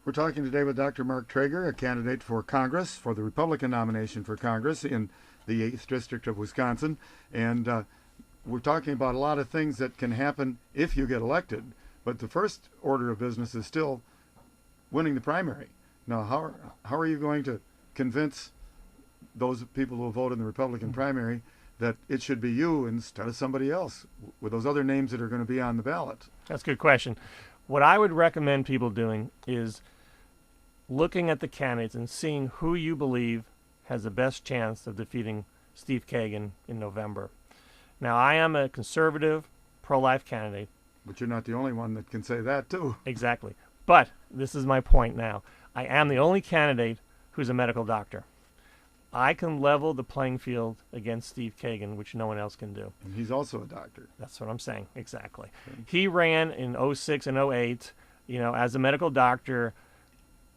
We're talking today with Dr. Mark Trager, a candidate for Congress, for the Republican nomination for Congress in the 8th District of Wisconsin. And we're talking about a lot of things that can happen if you get elected. But the first order of business is still winning the primary. Now, how are you going to convince those people who vote in the Republican primary that it should be you instead of somebody else with those other names that are going to be on the ballot? That's a good question. What I would recommend people doing is looking at the candidates and seeing who you believe has the best chance of defeating Steve Kagan in November. Now, I am a conservative, pro-life candidate. But you're not the only one that can say that, too. Exactly. But this is my point now. I am the only candidate who's a medical doctor. I can level the playing field against Steve Kagan, which no one else can do. And he's also a doctor. That's what I'm saying, exactly. Okay. He ran in 06 and 08, as a medical doctor,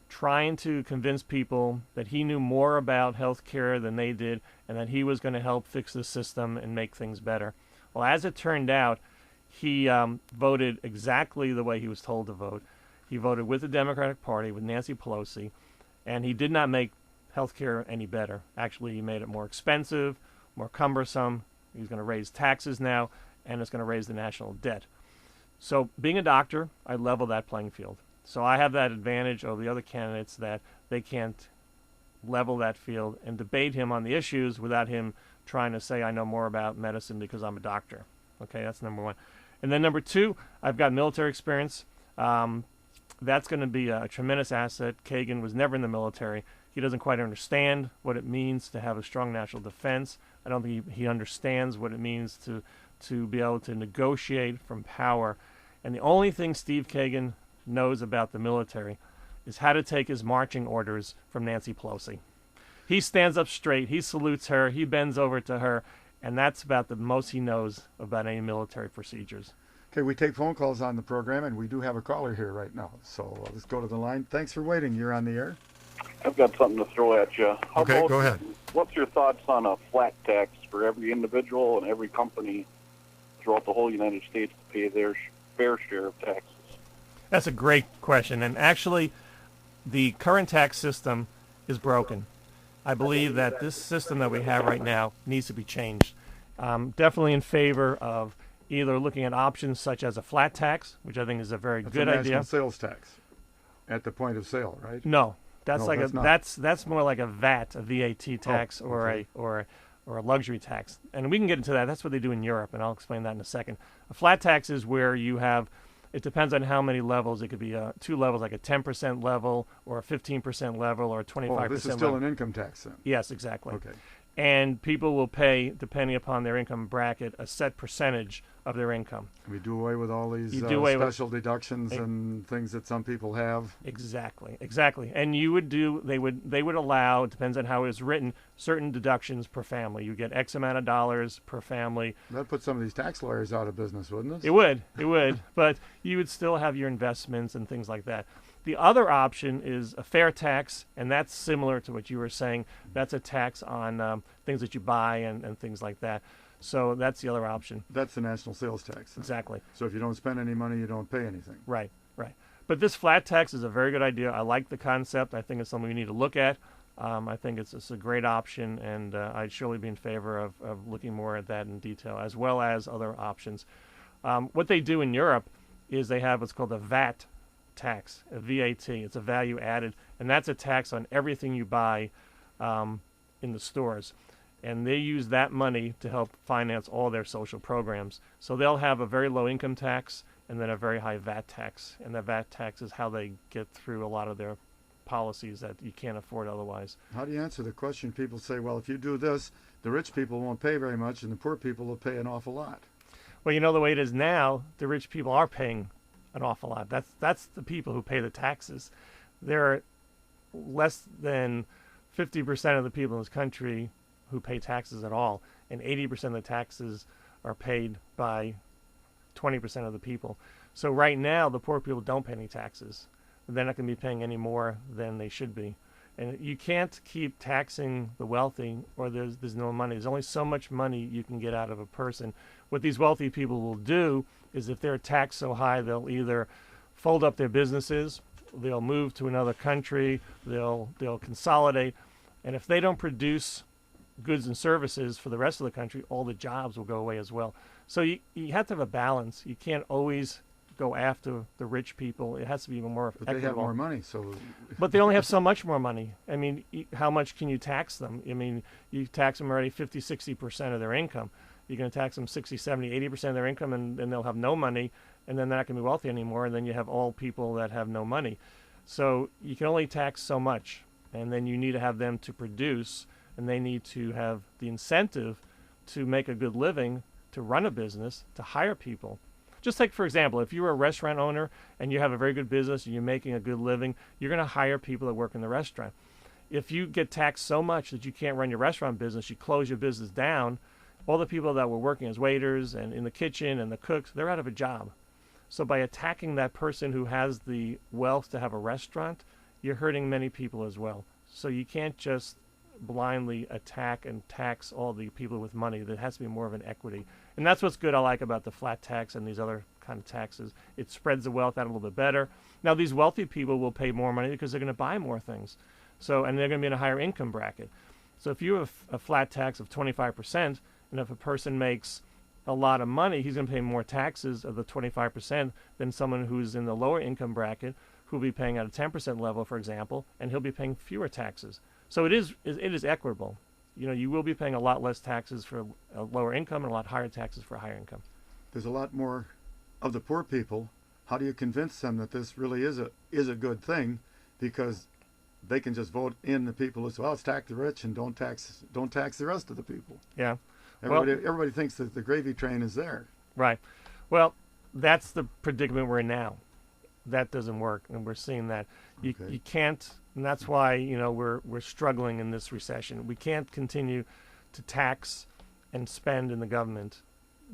trying to convince people that he knew more about health care than they did and that he was going to help fix the system and make things better. Well, as it turned out, he voted exactly the way he was told to vote. He voted with the Democratic Party, with Nancy Pelosi, and he did not make health care any better. Actually, he made it more expensive, more cumbersome. He's going to raise taxes now, and it's going to raise the national debt. So being a doctor, I level that playing field. So I have that advantage over the other candidates that they can't level that field and debate him on the issues without him trying to say I know more about medicine because I'm a doctor. Okay, that's number one. And then number two, I've got military experience. That's going to be a tremendous asset. Kagan was never in the military. He doesn't quite understand what it means to have a strong national defense. I don't think he understands what it means to be able to negotiate from power. And the only thing Steve Kagan knows about the military is how to take his marching orders from Nancy Pelosi. He stands up straight, he salutes her, he bends over to her, and that's about the most he knows about any military procedures. Okay, we take phone calls on the program, and we do have a caller here right now. So let's go to the line. Thanks for waiting. You're on the air. I've got something to throw at you. Okay, go ahead. What's your thoughts on a flat tax for every individual and every company throughout the whole United States to pay their fair share of taxes? That's a great question. And actually, the current tax system is broken. I believe that this system that we have right now needs to be changed. Definitely in favor of either looking at options such as a flat tax, which I think is a very good idea. National sales tax at the point of sale, right? No, that's not. that's more like a VAT, a VAT tax, okay. or a luxury tax. And we can get into that. That's what they do in Europe, and I'll explain that in a second. A flat tax is where you have, it depends on how many levels. It could be two levels, like a 10% level or a 15% level or a 25% level. Oh, this is still an income tax then? Yes, exactly. Okay. And people will pay, depending upon their income bracket, a set percentage of their income. We do away with all these special deductions and things that some people have. Exactly. And they would allow, it depends on how it's written, certain deductions per family. You get X amount of dollars per family. That'd put some of these tax lawyers out of business, wouldn't it? It would, but you would still have your investments and things like that. The other option is a fair tax, and that's similar to what you were saying. That's a tax on things that you buy and things like that. So that's the other option. That's the national sales tax. Exactly. So if you don't spend any money, you don't pay anything. Right. But this flat tax is a very good idea. I like the concept. I think it's something we need to look at. I think it's a great option, and I'd surely be in favor of looking more at that in detail, as well as other options. What they do in Europe is they have what's called a VAT tax, a VAT. It's a value added, and that's a tax on everything you buy in the stores. And they use that money to help finance all their social programs. So they'll have a very low income tax and then a very high VAT tax. And the VAT tax is how they get through a lot of their policies that you can't afford otherwise. How do you answer the question? People say, well, if you do this, the rich people won't pay very much and the poor people will pay an awful lot. Well, the way it is now, the rich people are paying an awful lot. That's the people who pay the taxes. There are less than 50% of the people in this country who pay taxes at all, and 80% of the taxes are paid by 20% of the people. So right now, the poor people don't pay any taxes. They're not going to be paying any more than they should be. And you can't keep taxing the wealthy, or there's no money. There's only so much money you can get out of a person. What these wealthy people will do is if they're taxed so high, they'll either fold up their businesses they'll move to another country, they'll consolidate, and if they don't produce goods and services for the rest of the country, all the jobs will go away as well. So you have to have a balance. You can't always go after the rich people. It has to be more But equitable. they have more money, so... But they only have so much more money. I mean, how much can you tax them? I mean, you tax them already 50, 60% of their income. You're going to tax them 60, 70, 80% of their income, and they'll have no money, and then they're not going to be wealthy anymore, and then you have all people that have no money. So you can only tax so much, and then you need to have them to produce, and they need to have the incentive to make a good living, to run a business, to hire people. Just take, for example, if you're a restaurant owner and you have a very good business and you're making a good living, you're going to hire people that work in the restaurant. If you get taxed so much that you can't run your restaurant business, you close your business down, all the people that were working as waiters and in the kitchen and the cooks, they're out of a job. So by attacking that person who has the wealth to have a restaurant, you're hurting many people as well. So you can't just blindly attack and tax all the people with money. There has to be more of an equity. And that's what's good I like about the flat tax and these other kind of taxes. It spreads the wealth out a little bit better. Now these wealthy people will pay more money because they're going to buy more things. So, and they're going to be in a higher income bracket. So if you have a flat tax of 25%, and if a person makes a lot of money, he's going to pay more taxes of the 25% than someone who's in the lower income bracket who'll be paying at a 10% level, for example, and he'll be paying fewer taxes. So it is equitable. You know, you will be paying a lot less taxes for a lower income and a lot higher taxes for a higher income. There's a lot more of the poor people. How do you convince them that this really is a good thing? Because they can just vote in the people who say, well, let's tax the rich and don't tax the rest of the people. Yeah. Everybody thinks that the gravy train is there. Right. Well, that's the predicament we're in now. That doesn't work, and we're seeing that. You can't, and that's why, you know, we're struggling in this recession. We can't continue to tax and spend in the government.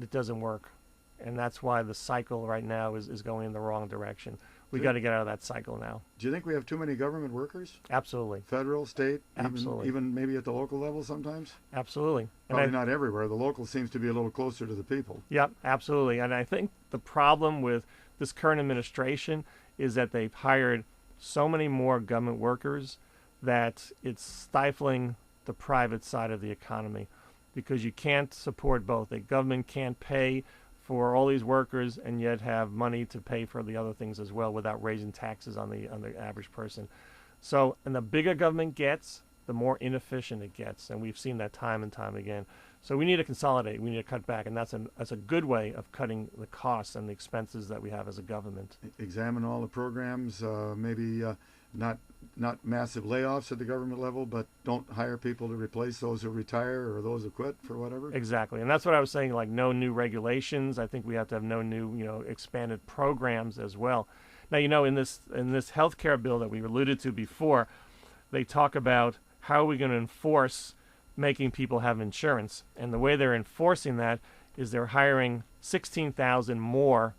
It doesn't work, and that's why the cycle right now is going in the wrong direction. We got to get out of that cycle now. Do you think we have too many government workers? Absolutely. Federal, state, absolutely. Even maybe at the local level sometimes? Absolutely. Probably not everywhere. The local seems to be a little closer to the people. Yep, absolutely. And I think the problem with this current administration is that they've hired so many more government workers that it's stifling the private side of the economy, because you can't support both. The government can't pay for all these workers and yet have money to pay for the other things as well without raising taxes on the average person. So, and the bigger government gets, the more inefficient it gets, and we've seen that time and time again. So we need to consolidate, we need to cut back, and that's a good way of cutting the costs and the expenses that we have as a government. Examine all the programs, maybe not massive layoffs at the government level, but don't hire people to replace those who retire or those who quit for whatever. Exactly, and that's what I was saying, like no new regulations. I think we have to have no new, expanded programs as well. Now, in this healthcare bill that we alluded to before, they talk about how are we going to enforce making people have insurance, and the way they're enforcing that is they're hiring 16,000 more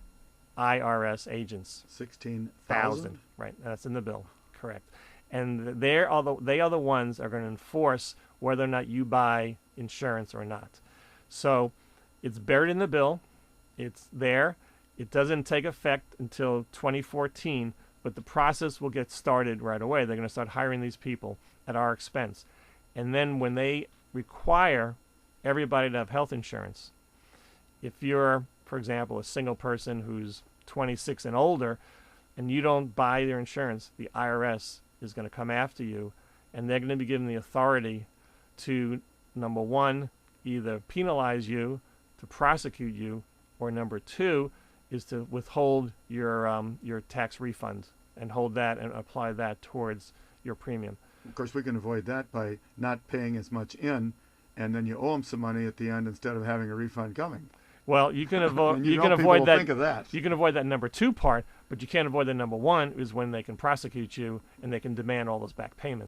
IRS agents. 16,000? Right, that's in the bill, correct. And they are the ones that are going to enforce whether or not you buy insurance or not. So it's buried in the bill. It's there. It doesn't take effect until 2014, but the process will get started right away. They're going to start hiring these people at our expense. And then when they require everybody to have health insurance, if you're, for example, a single person who's 26 and older and you don't buy their insurance, the IRS is going to come after you, and they're going to be given the authority to, number one, either penalize you, to prosecute you, or number two is to withhold your tax refund and hold that and apply that towards your premium. Of course, we can avoid that by not paying as much in, and then you owe them some money at the end instead of having a refund coming. Well, you can avoid that. Think of that. You can avoid that number two part, but you can't avoid the number one is when they can prosecute you and they can demand all those back payments.